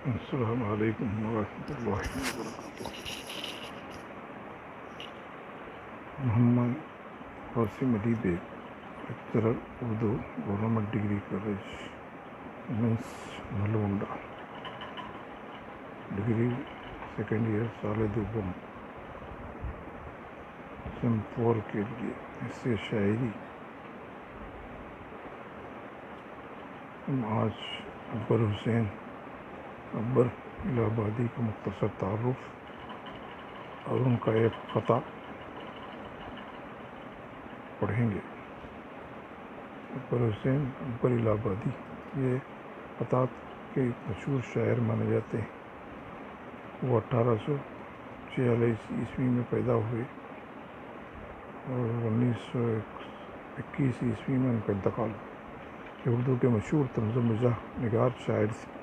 السلام علیکم ورحمۃ اللہ وبرکاتہ۔ Muhammad Qasim Ali Baig, lecturer Urdu, government degree college women's Nalgonda, degree second year سال دوم، سیم 4 کے لیے ایسے شاعری۔ ہم آج اکبر حسین اکبر الہ آبادی کا مختصر تعارف اور ان کا ایک خطا پڑھیں گے۔ اکبر حسین اکبر الہ آبادی یہ خطاط کے مشہور شاعر مانے جاتے ہیں۔ وہ 1846 عیسوی میں پیدا ہوئے اور 1921 عیسوی میں ان کا انتقال ہوا۔ یہ اردو کے مشہور طنز و مزاح نگار شاعر تھے۔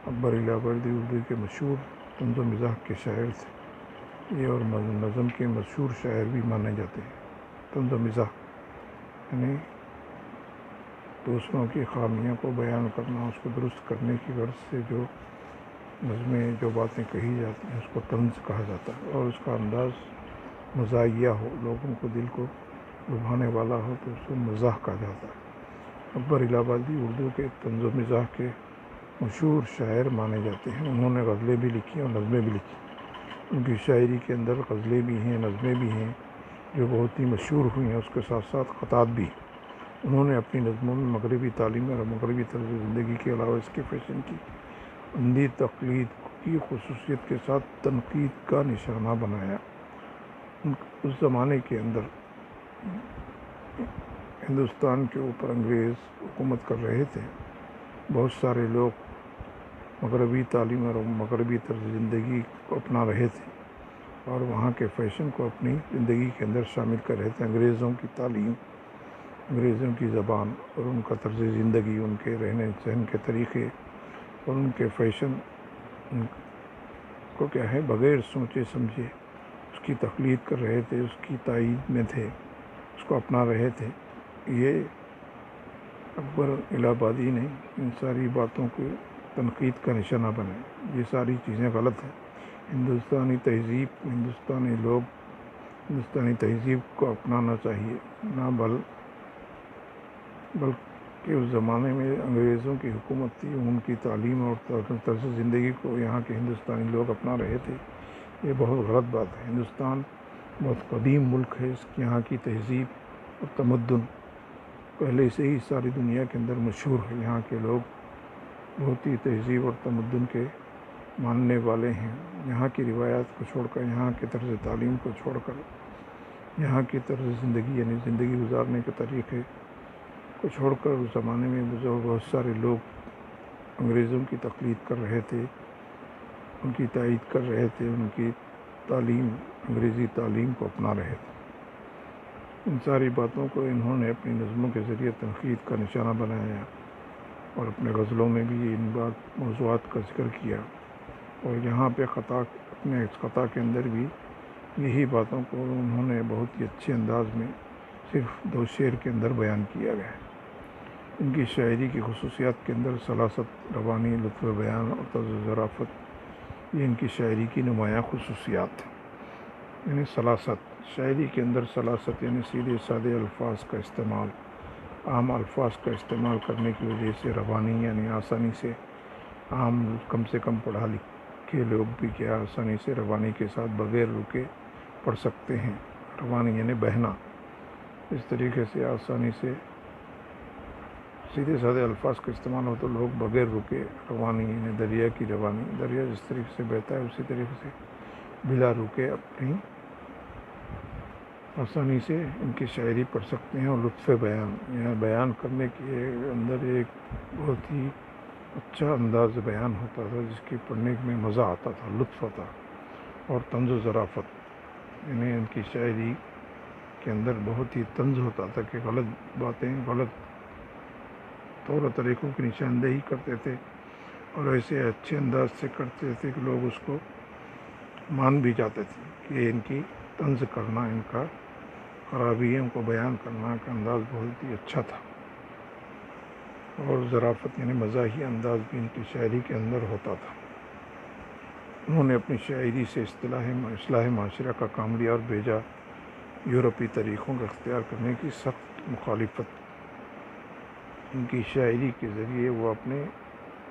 اکبر الہ آبادی اردو کے مشہور طنز و مزاح کے شاعر تھے۔ یہ اور نظم کے مشہور شاعر بھی مانے جاتے ہیں۔ طنز و مزاح یعنی دوسروں کی خامیوں کو بیان کرنا، اس کو درست کرنے کی غرض سے جو نظمیں، جو باتیں کہی جاتی ہیں، اس کو طنز کہا جاتا ہے، اور اس کا انداز مزاحیہ ہو، لوگوں کو دل کو لبھانے والا ہو تو اس کو مزاح کہا جاتا ہے۔ اکبر الہ آبادی اردو کے طنز و مزاح کے مشہور شاعر مانے جاتے ہیں۔ انہوں نے غزلیں بھی لکھی اور نظمیں بھی لکھی۔ ان کی شاعری کے اندر غزلیں بھی ہیں، نظمیں بھی ہیں جو بہت ہی مشہور ہوئی ہیں، اس کے ساتھ ساتھ خطاط بھی۔ انہوں نے اپنی نظموں میں مغربی تعلیم اور مغربی طرز زندگی کے علاوہ اس کے فیشن کی اندھی تقلید کی خصوصیت کے ساتھ تنقید کا نشانہ بنایا۔ اس زمانے کے اندر ہندوستان کے اوپر انگریز حکومت کر رہے تھے۔ بہت سارے لوگ مغربی تعلیم اور مغربی طرز زندگی کو اپنا رہے تھے اور وہاں کے فیشن کو اپنی زندگی کے اندر شامل کر رہے تھے۔ انگریزوں کی تعلیم، انگریزوں کی زبان اور ان کا طرز زندگی، ان کے رہنے سہن کے طریقے اور ان کے فیشن ان کو کیا ہے، بغیر سوچے سمجھے اس کی تقلید کر رہے تھے، اس کی تائید میں تھے، اس کو اپنا رہے تھے۔ یہ اکبر الہ آبادی نے ان ساری باتوں کو تنقید کا نشانہ بنایا۔ یہ ساری چیزیں غلط ہیں۔ ہندوستانی تہذیب، ہندوستانی لوگ ہندوستانی تہذیب کو اپنانا چاہیے، نہ بلکہ اس زمانے میں انگریزوں کی حکومت تھی، ان کی تعلیم اور طرز زندگی کو یہاں کے ہندوستانی لوگ اپنا رہے تھے۔ یہ بہت غلط بات ہے۔ ہندوستان بہت قدیم ملک ہے، اس کی یہاں کی تہذیب اور تمدن پہلے سے ہی ساری دنیا کے اندر مشہور ہے۔ یہاں کے لوگ بہت ہی تہذیب اور تمدن کے ماننے والے ہیں۔ یہاں کی روایات کو چھوڑ کر، یہاں کے طرز تعلیم کو چھوڑ کر، یہاں کی طرز زندگی یعنی زندگی گزارنے کے طریقے کو چھوڑ کر اس زمانے میں بہت سارے لوگ انگریزوں کی تقلید کر رہے تھے، ان کی تائید کر رہے تھے، ان کی تعلیم، انگریزی تعلیم کو اپنا رہے تھے۔ ان ساری باتوں کو انہوں نے اپنی نظموں کے ذریعے تنقید کا نشانہ بنایا اور اپنے غزلوں میں بھی ان موضوعات کا ذکر کیا، اور یہاں پہ اپنے اس خطا کے اندر بھی یہی باتوں کو انہوں نے بہت ہی اچھے انداز میں صرف 2 شعر کے اندر بیان کیا گیا ہے۔ ان کی شاعری کی خصوصیات کے اندر سلاست، روانی، لطف بیان اور طرز ظرافت، یہ ان کی شاعری کی نمایاں خصوصیات ہیں۔ یعنی سلاست، شاعری کے اندر سلاست یعنی سیدھے سادے الفاظ کا استعمال، عام الفاظ کا استعمال کرنے کی وجہ سے روانی یعنی آسانی سے عام کم سے کم پڑھا لکھے لوگ بھی کیا آسانی سے روانی کے ساتھ بغیر رکے پڑھ سکتے ہیں۔ روانی یعنی بہنا، اس طریقے سے آسانی سے سیدھے سادے الفاظ کا استعمال ہو تو لوگ بغیر رکے، روانی یعنی دریا کی روانی، دریا جس طریقے سے بہتا ہے اسی طریقے سے بلا رکے اپنی آسانی سے ان کی شاعری پڑھ سکتے ہیں۔ اور لطف بیان یعنی بیان کرنے کے اندر ایک بہت ہی اچھا انداز بیان ہوتا تھا جس کی پڑھنے میں مزہ آتا تھا، لطف آتا۔ اور طنز و ظرافت یعنی ان کی شاعری کے اندر بہت ہی طنز ہوتا تھا کہ غلط باتیں، غلط طور و طریقوں کی نشاندہی کرتے تھے اور ایسے اچھے انداز سے کرتے تھے کہ لوگ اس کو مان بھی جاتے تھے کہ ان کی طنز کرنا، ان کا خرابیوں کو بیان کرنا کا انداز بہت ہی اچھا تھا۔ اور ظرافت یعنی مزاحی انداز بھی ان کی شاعری کے اندر ہوتا تھا۔ انہوں نے اپنی شاعری سے اصلاح معاشرہ کا کام لیا اور بیجا یورپی طریقوں کا اختیار کرنے کی سخت مخالفت۔ ان کی شاعری کے ذریعے وہ اپنے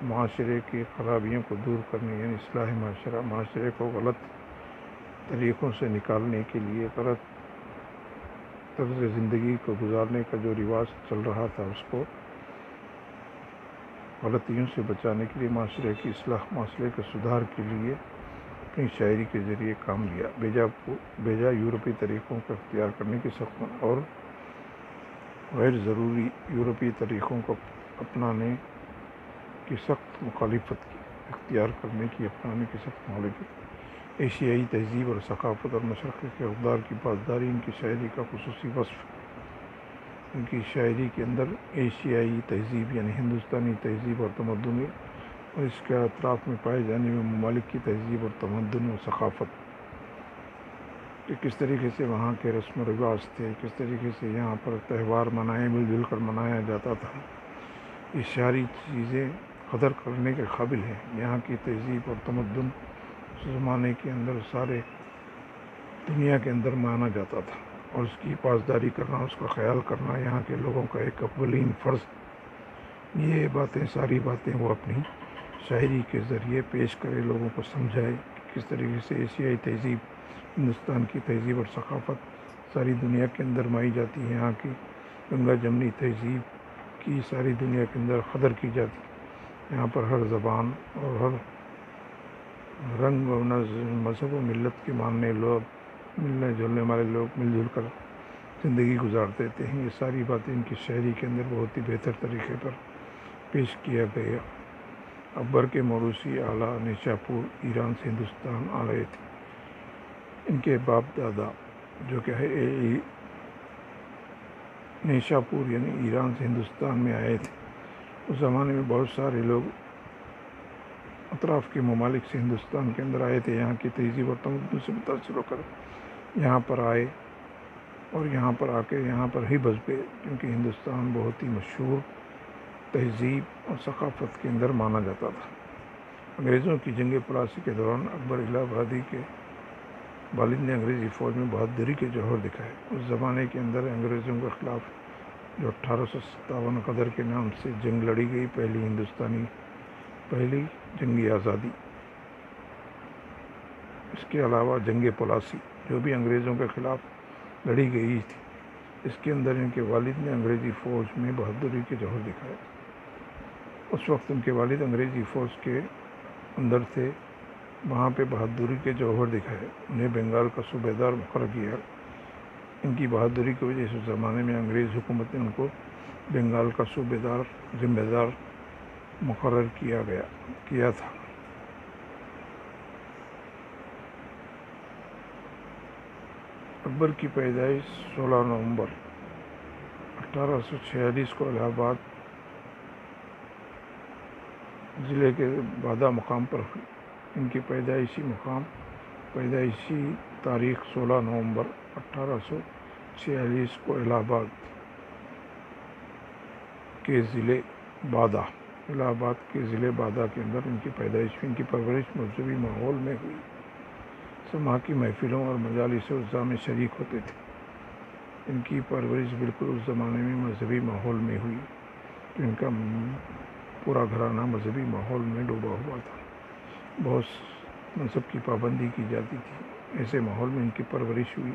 معاشرے کی خرابیوں کو دور کرنے یعنی اصلاح معاشرے کو غلط طریقوں سے نکالنے کے لیے، غلط طرز زندگی کو گزارنے کا جو رواج چل رہا تھا اس کو غلطیوں سے بچانے کے لیے، معاشرے کی اصلاح، معاشرے کے سدھار کے لیے اپنی شاعری کے ذریعے کام لیا۔ بیجا یورپی طریقوں کا اختیار کرنے کی سخت اور غیر ضروری یورپی طریقوں کو اپنانے کی سخت مخالفت کی، اپنانے کی سخت مخالفت۔ ایشیائی تہذیب اور ثقافت اور مشرق کے اقدار کی پاسداری ان کی شاعری کا خصوصی وصف۔ ان کی شاعری کے اندر ایشیائی تہذیب یعنی ہندوستانی تہذیب اور تمدن اور اس کے اطراف میں پائے جانے والے ممالک کی تہذیب اور تمدن و ثقافت کہ کس طریقے سے وہاں کے رسم و رواج تھے، کس طریقے سے یہاں پر تہوار مل جل کر منایا جاتا تھا، یہ ساری چیزیں قدر کرنے کے قابل ہیں۔ یہاں کی تہذیب اور تمدن اس زمانے کے اندر سارے دنیا کے اندر مانا جاتا تھا اور اس کی پاسداری کرنا، اس کا خیال کرنا یہاں کے لوگوں کا ایک اولین فرض۔ یہ ساری باتیں وہ اپنی شاعری کے ذریعے پیش کرے، لوگوں کو سمجھائے کہ کس طریقے سے ایشیائی تہذیب، ہندوستان کی تہذیب اور ثقافت ساری دنیا کے اندر مائی جاتی ہے۔ یہاں کی گنگا جمنی تہذیب کی ساری دنیا کے اندر قدر کی جاتی ہے۔ یہاں پر ہر زبان اور ہر رنگ و مذہب و ملت کے ملنے جلنے والے لوگ مل جل کر زندگی گزارتے ہیں۔ یہ ساری باتیں ان کی شاعری کے اندر بہت ہی بہتر طریقے پر پیش کیا گیا۔ اکبر کے موروثی اعلیٰ نیشاپور ایران سے ہندوستان آ رہے تھے۔ ان کے باپ دادا جو کہ ہے نیشاپور یعنی ایران سے ہندوستان میں آئے تھے۔ اس زمانے میں بہت سارے لوگ اطراف کے ممالک سے ہندوستان کے اندر آئے تھے، یہاں کی تہذیب اور تمدن سے متاثر ہو کر یہاں پر آئے اور یہاں پر آ کے یہاں پر ہی بس گئے، کیونکہ ہندوستان بہت ہی مشہور تہذیب اور ثقافت کے اندر مانا جاتا تھا۔ انگریزوں کی جنگ پلاسی کے دوران اکبر الہ آبادی کے والد نے انگریزی فوج میں بہادری کے جوہر دکھائے۔ اس زمانے کے اندر انگریزوں کے خلاف جو 1857 غدر کے نام سے جنگ لڑی گئی، پہلی جنگ آزادی، اس کے علاوہ جنگ پلاسی جو بھی انگریزوں کے خلاف لڑی گئی تھی، اس کے اندر ان کے والد نے انگریزی فوج میں بہادری کے جوہر دکھائے۔ اس وقت ان کے والد انگریزی فوج کے اندر تھے، وہاں پہ بہادری کے جوہر دکھائے، انہیں بنگال کا صوبے دار مقرر کیا۔ ان کی بہادری کی وجہ سے اس زمانے میں انگریز حکومت نے ان کو بنگال کا صوبے دار ذمہ دار مقرر کیا تھا۔ اکبر کی پیدائش 16 نومبر 1846 کو الہ آباد ضلع کے بادہ مقام پر ہوئی۔ ان کی پیدائشی تاریخ 16 نومبر 1846 کو الہ آباد کے ضلع بادہ کے اندر ان کی پیدائش ہوئی۔ ان کی پرورش مذہبی ماحول میں ہوئی۔ سماجی محفلوں اور مجالس عظمیٰ میں شریک ہوتے تھے۔ ان کی پرورش بالکل اس زمانے میں مذہبی ماحول میں ہوئی کہ ان کا پورا گھرانہ مذہبی ماحول میں ڈوبا ہوا تھا، بہت مذہب کی پابندی کی جاتی تھی۔ ایسے ماحول میں ان کی پرورش ہوئی۔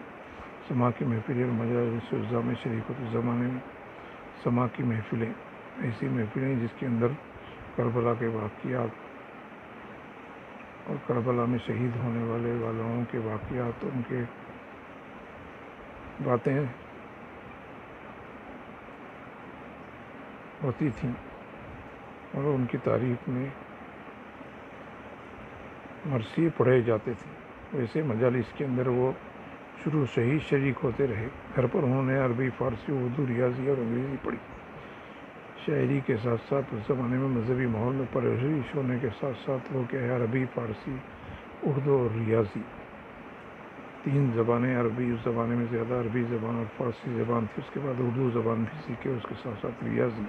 سما کی محفلیں اور مجالس عظمیٰ میں شریک ہوتے زمانے میں سما کی محفلیں ایسی محفلیں جس کے اندر کربلا کے واقعات اور کربلا میں شہید ہونے والوں کے واقعات اور ان کے باتیں ہوتی تھیں اور ان کی تاریخ میں مرثیے پڑھے جاتے تھے۔ ویسے مجالس کے اندر وہ شروع سے ہی شریک ہوتے رہے۔ گھر پر انہوں نے عربی، فارسی، اردو، ریاضی اور انگریزی پڑھی۔ شاعری کے ساتھ ساتھ اس زمانے میں مذہبی ماحول میں پرورش ہونے کے ساتھ ساتھ وہ کیا ہے عربی، فارسی، اردو اور ریاضی 3 زبانیں، عربی اس زمانے میں زیادہ عربی زبان اور فارسی زبان تھی، اس کے بعد اردو زبان بھی سیکھے، اس کے ساتھ ساتھ ریاضی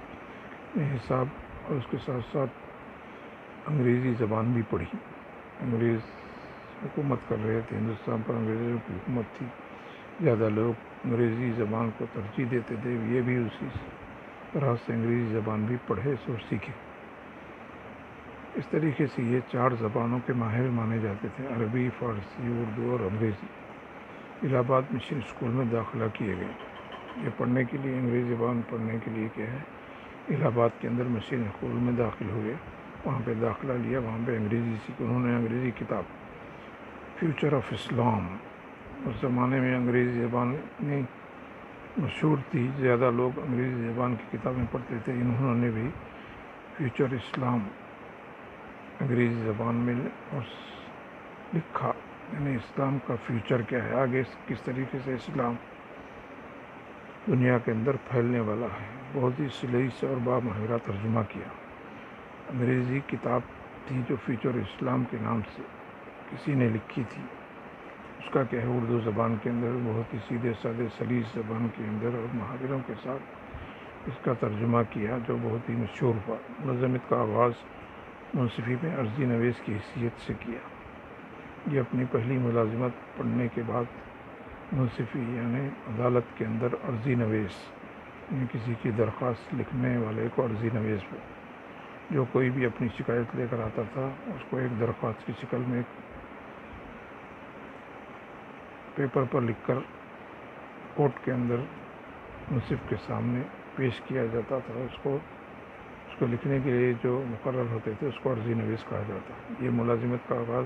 میں حساب اور اس کے ساتھ ساتھ انگریزی زبان بھی پڑھی۔ انگریز حکومت کر رہے تھے ہندوستان پر، انگریزوں کی حکومت تھی، زیادہ لوگ انگریزی زبان کو ترجیح دیتے تھے، یہ بھی اسی طرح سے انگریزی زبان بھی پڑھے اور سیکھے۔ اس طریقے سے یہ 4 زبانوں کے ماہر مانے جاتے تھے، عربی، فارسی، اردو اور انگریزی۔ الہ آباد مشن اسکول میں داخلہ کیے گئے۔ یہ پڑھنے کے لیے، انگریزی زبان پڑھنے کے لیے کیا ہے، الہ آباد کے اندر مشن اسکول میں داخل ہوئے، وہاں پہ داخلہ لیا، وہاں پہ انگریزی سیکھی۔ انہوں نے انگریزی کتاب فیوچر آف اسلام، اس زمانے میں انگریزی زبان اتنی مشہور تھی، زیادہ لوگ انگریزی زبان کی کتابیں پڑھتے تھے، انہوں نے بھی فیوچر اسلام انگریزی زبان میں لکھا، یعنی اسلام کا فیوچر کیا ہے، آگے کس طریقے سے اسلام دنیا کے اندر پھیلنے والا ہے۔ بہت ہی سلیس اور بامحرہ ترجمہ کیا۔ انگریزی کتاب تھی جو فیوچر اسلام کے نام سے کسی نے لکھی تھی، اس کا کیا ہے، اردو زبان کے اندر بہت ہی سیدھے سادے سلیس زبان کے اندر اور محاوروں کے ساتھ اس کا ترجمہ کیا، جو بہت ہی مشہور ہوا۔ ملازمت کا آغاز منصفی میں عرضی نویس کی حیثیت سے کیا۔ یہ اپنی پہلی ملازمت پڑھنے کے بعد منصفی یعنی عدالت کے اندر عرضی نویس، یعنی کسی کی درخواست لکھنے والے کو عرضی نویس ہو، جو کوئی بھی اپنی شکایت لے کر آتا تھا اس کو ایک درخواست کی شکل میں ایک پیپر پر لکھ کر کورٹ کے اندر منصف کے سامنے پیش کیا جاتا تھا۔ اس کو لکھنے کے لیے جو مقرر ہوتے تھے اس کو عرضی نویس کہا جاتا ہے۔ یہ ملازمت کا آغاز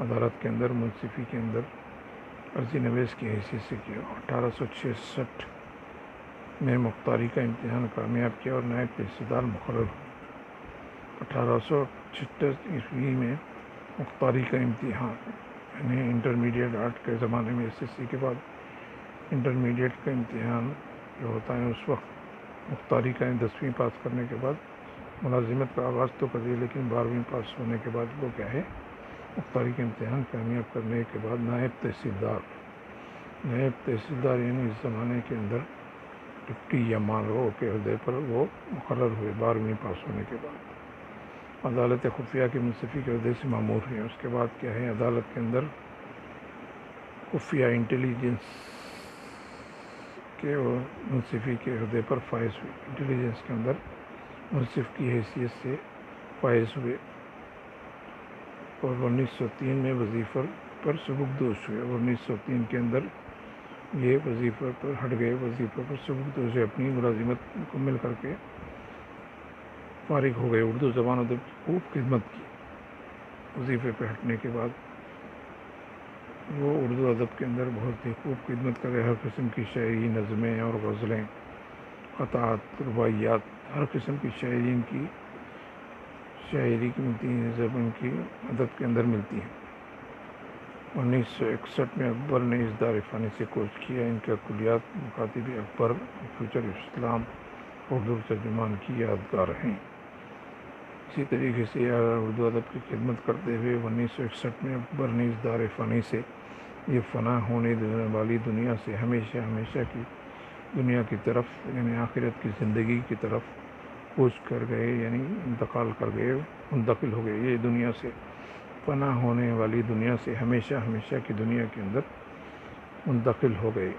عدالت کے اندر منصفی کے اندر عرضی نویس کی حیثیت سے کیا۔ 1866 میں مختاری کا امتحان کامیاب کیا اور نائب تحصیلدار مقرر ہوئے۔ 1866 عیسوی میں مختاری کا امتحان، یعنی انٹرمیڈیٹ آرٹ کے زمانے میں SSC کے بعد انٹرمیڈیٹ کا امتحان جو ہوتا ہے، اس وقت مختاری کا 10ویں پاس کرنے کے بعد ملازمت کا آغاز تو کر دیا، لیکن 12ویں پاس ہونے کے بعد وہ کیا ہے، مختاری کا امتحان کامیاب کرنے کے بعد نائب تحصیلدار یعنی اس زمانے کے اندر ڈپٹی یا مالو کے عہدے پر وہ مقرر ہوئے 12ویں پاس ہونے کے بعد۔ عدالت خفیہ کے منصفی کے عہدے سے مامور ہیں۔ اس کے بعد کیا ہے، عدالت کے اندر خفیہ انٹیلیجنس کے منصفی کے عہدے پر فائز ہوئے، انٹیلیجنس کے اندر منصف کی حیثیت سے فائز ہوئے، اور 1903 میں وظیفہ پر سبکدوش ہوئے، اور 1903 کے اندر یہ وظیفہ پر ہٹ گئے، وظیفہ پر سبکدوش ہوئے، اپنی ملازمت مکمل کر کے فارغ ہو گئے۔ اردو زبان ادب کی خوب خدمت کی۔ وظیفے پہ ہٹنے کے بعد وہ اردو ادب کے اندر بہت ہی خوب خدمت کرے، ہر قسم کی شاعری، نظمیں اور غزلیں، قطعات، رباعیات، ہر قسم کی شاعری کی ملتی ہیں، زبان کی ادب کے اندر ملتی ہیں۔ 1961 میں اکبر نے اس دار فانی سے کوچ کیا۔ ان کا کلیات مکاتب اکبر، فیوچر اسلام، اردو ترجمان کی یادگار ہیں۔ اسی طریقے سے اردو ادب کی خدمت کرتے ہوئے 1961 میں اکبر نے اس دار فانی سے، یہ فنا ہونے والی دنیا سے ہمیشہ ہمیشہ کی دنیا کی طرف، یعنی آخرت کی زندگی کی طرف کوچ کر گئے، یعنی انتقال کر گئے، منتقل ہو گئے۔ یہ دنیا سے، فنا ہونے والی دنیا سے ہمیشہ ہمیشہ کی دنیا کے اندر منتقل ہو گئے،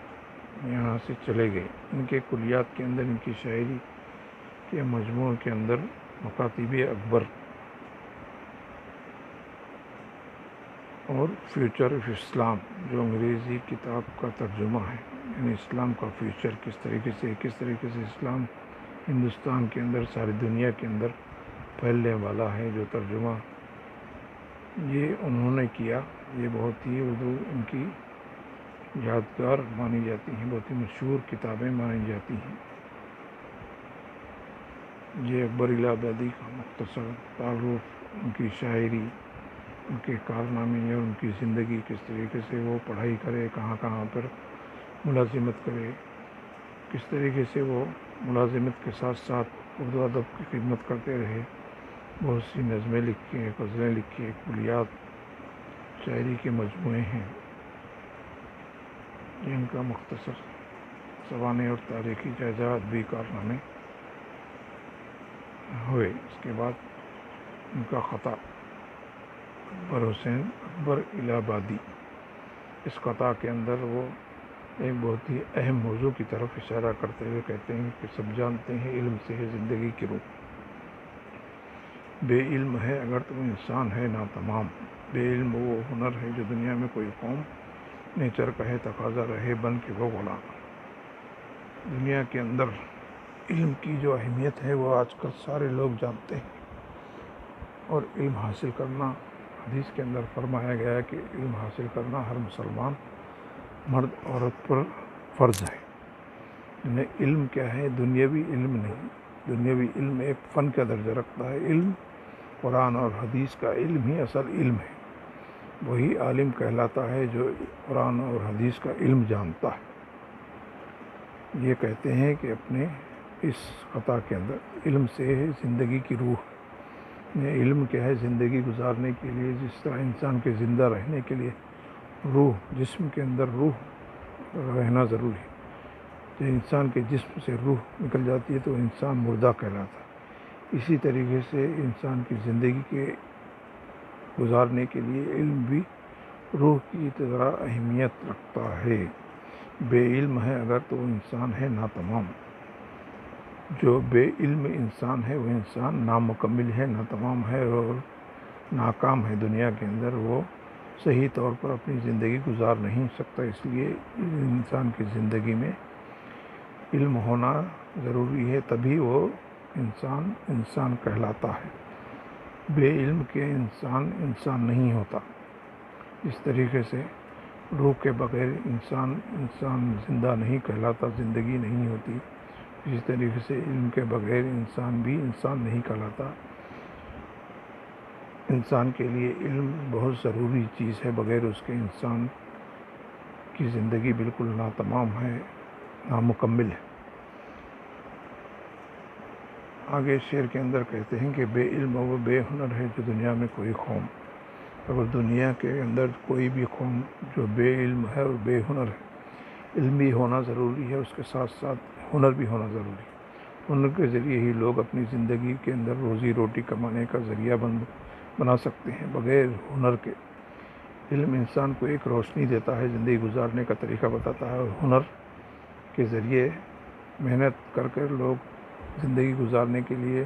یہاں سے چلے گئے۔ ان کے کلیات کے اندر، ان کی شاعری کے مجموع کے اندر مکاتب اکبر اور فیوچر آف اسلام، جو انگریزی کتاب کا ترجمہ ہے، یعنی اسلام کا فیوچر کس طریقے سے اسلام ہندوستان کے اندر، ساری دنیا کے اندر پھیلنے والا ہے، جو ترجمہ یہ انہوں نے کیا، یہ بہت ہی اردو ان کی یادگار مانی جاتی ہیں، بہت ہی مشہور کتابیں مانی جاتی ہیں۔ یہ اکبر الہ آبادی کا مختصر تعارف، ان کی شاعری، ان کے کارنامے اور ان کی زندگی، کس طریقے سے وہ پڑھائی کرے، کہاں کہاں پر ملازمت کرے، کس طریقے سے وہ ملازمت کے ساتھ ساتھ اردو ادب کی خدمت کرتے رہے، بہت سی نظمیں لکھی ہیں، غزلیں لکھی ہیں، کلیات شاعری کے مجموعے ہیں۔ یہ ان کا مختصر سوانح اور تاریخی جائزہ ادبی کارنامے ہوئے۔ اس کے بعد ان کا خطا اکبر حسین اکبر الہ آبادی، اس خطا کے اندر وہ ایک بہت ہی اہم موضوع کی طرف اشارہ کرتے ہوئے کہتے ہیں کہ سب جانتے ہیں علم سے ہے زندگی کی روح، بے علم ہے اگر تو انسان ہے ناتمام، بے علم وہ ہنر ہے جو دنیا میں کوئی قوم نیچر کا ہے تقاضا رہے بن کے وہ غلام۔ دنیا کے اندر علم کی جو اہمیت ہے وہ آج کل سارے لوگ جانتے ہیں، اور علم حاصل کرنا حدیث کے اندر فرمایا گیا ہے کہ علم حاصل کرنا ہر مسلمان مرد عورت پر فرض ہے۔ یعنی علم کیا ہے؟ دنیاوی علم نہیں، دنیاوی علم ایک فن کا درجہ رکھتا ہے، علم قرآن اور حدیث کا علم ہی اصل علم ہے، وہی عالم کہلاتا ہے جو قرآن اور حدیث کا علم جانتا ہے۔ یہ کہتے ہیں کہ اپنے اس خطا کے اندر علم سے ہے زندگی کی روح، یہ علم کیا ہے؟ زندگی گزارنے کے لیے جس طرح انسان کے زندہ رہنے کے لیے روح، جسم کے اندر روح رہنا ضروری ہے، جب انسان کے جسم سے روح نکل جاتی ہے تو انسان مردہ کہلاتا ہے۔ اسی طریقے سے انسان کی زندگی کے گزارنے کے لیے علم بھی روح کی طرح اہمیت رکھتا ہے۔ بے علم ہے اگر تو وہ انسان ہے ناتمام، جو بے علم انسان ہے وہ انسان نامکمل ہے، ناتمام ہے اور ناکام ہے۔ دنیا کے اندر وہ صحیح طور پر اپنی زندگی گزار نہیں سکتا، اس لیے انسان کی زندگی میں علم ہونا ضروری ہے، تبھی وہ انسان کہلاتا ہے۔ بے علم کے انسان نہیں ہوتا۔ اس طریقے سے روح کے بغیر انسان زندہ نہیں کہلاتا، زندگی نہیں ہوتی۔ اسی طریقے سے علم کے بغیر انسان بھی انسان نہیں کہلاتا۔ انسان کے لیے علم بہت ضروری چیز ہے، بغیر اس کے انسان کی زندگی بالکل ناتمام ہے، نامکمل ہے۔ آگے شعر کے اندر کہتے ہیں کہ بے علم وہ بے ہنر ہے جو دنیا میں کوئی قوم، اگر دنیا کے اندر کوئی بھی قوم جو بے علم ہے اور بے ہنر ہے، علم بھی ہونا ضروری ہے، اس کے ساتھ ساتھ ہنر بھی ہونا ضروری ہے۔ ہنر کے ذریعے ہی لوگ اپنی زندگی کے اندر روزی روٹی کمانے کا ذریعہ بنا سکتے ہیں۔ بغیر ہنر کے علم انسان کو ایک روشنی دیتا ہے، زندگی گزارنے کا طریقہ بتاتا ہے، اور ہنر کے ذریعے محنت کر کر لوگ زندگی گزارنے کے لیے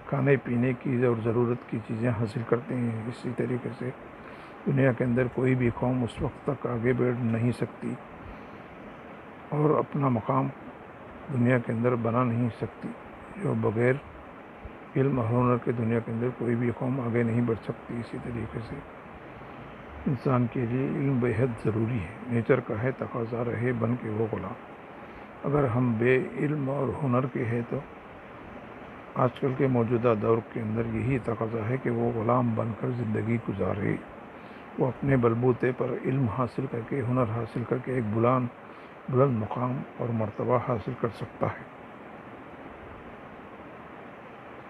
کھانے پینے کی اور ضرورت کی چیزیں حاصل کرتے ہیں۔ اسی طریقے سے دنیا کے اندر کوئی بھی قوم اس وقت تک آگے بڑھ نہیں سکتی اور اپنا مقام دنیا کے اندر بنا نہیں سکتی، جو بغیر علم اور ہنر کے دنیا کے اندر کوئی بھی قوم آگے نہیں بڑھ سکتی۔ اسی طریقے سے انسان کے لیے علم بے حد ضروری ہے، نیچر کا ہے تقاضا رہے بن کے وہ غلام۔ اگر ہم بے علم اور ہنر کے ہیں تو آج کل کے موجودہ دور کے اندر یہی تقاضا ہے کہ وہ غلام بن کر زندگی گزارے، وہ اپنے بلبوتے پر علم حاصل کر کے، ہنر حاصل کر کے ایک بلند مقام اور مرتبہ حاصل کر سکتا ہے۔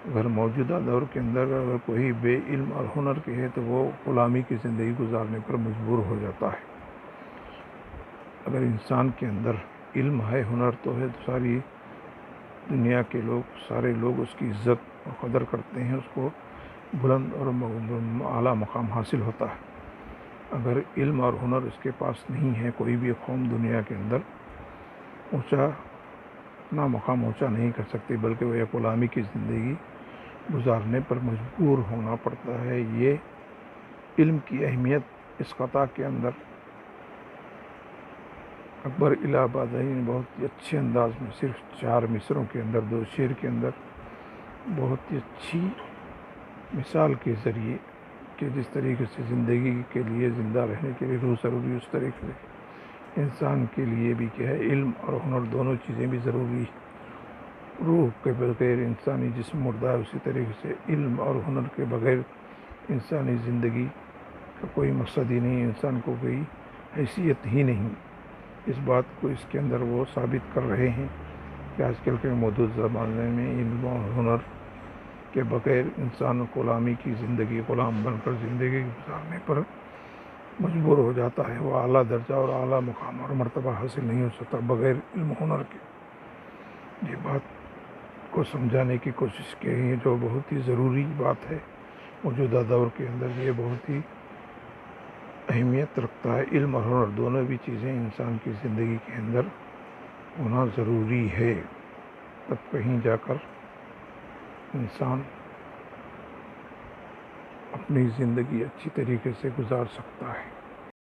اگر موجودہ دور کے اندر اگر کوئی بے علم اور ہنر کے ہے تو وہ غلامی کی زندگی گزارنے پر مجبور ہو جاتا ہے۔ اگر انسان کے اندر علم ہے، ہنر تو ہے، تو ساری دنیا کے لوگ، سارے لوگ اس کی عزت اور قدر کرتے ہیں، اس کو بلند اور اعلیٰ مقام حاصل ہوتا ہے۔ اگر علم اور ہنر اس کے پاس نہیں ہے، کوئی بھی قوم دنیا کے اندر اپنا مقام اونچا نہیں کر سکتی، بلکہ وہ ایک غلامی کی زندگی گزارنے پر مجبور ہونا پڑتا ہے۔ یہ علم کی اہمیت اس خطا کے اندر اکبر الہ آبادی نے بہت ہی اچھے انداز میں صرف 4 مصروں کے اندر 2 شعر کے اندر بہت ہی اچھی مثال کے ذریعے کہ جس طریقے سے زندگی کے لیے، زندہ رہنے کے لیے روح ضروری، اس طریقے سے انسان کے لیے بھی کیا ہے، علم اور ہنر دونوں چیزیں بھی ضروری ہیں۔ روح کے بغیر انسانی جسم مردہ ہے، اسی طریقے سے علم اور ہنر کے بغیر انسانی زندگی کا کوئی مقصد ہی نہیں، انسان کو کوئی حیثیت ہی نہیں۔ اس بات کو اس کے اندر وہ ثابت کر رہے ہیں کہ آج کل کے موجود زمانے میں علم اور ہنر کے بغیر انسان غلامی کی زندگی، غلام بن کر زندگی گزارنے پر مجبور ہو جاتا ہے، وہ اعلیٰ درجہ اور اعلیٰ مقام اور مرتبہ حاصل نہیں ہو سکتا بغیر علم ہنر کے۔ یہ بات کو سمجھانے کی کوشش کی ہے، جو بہت ہی ضروری بات ہے۔ موجودہ دور کے اندر یہ بہت ہی اہمیت رکھتا ہے۔ علم اور ہنر دونوں بھی چیزیں انسان کی زندگی کے اندر ہونا ضروری ہے، تب کہیں جا کر انسان اپنی زندگی اچھی طریقے سے گزار سکتا ہے۔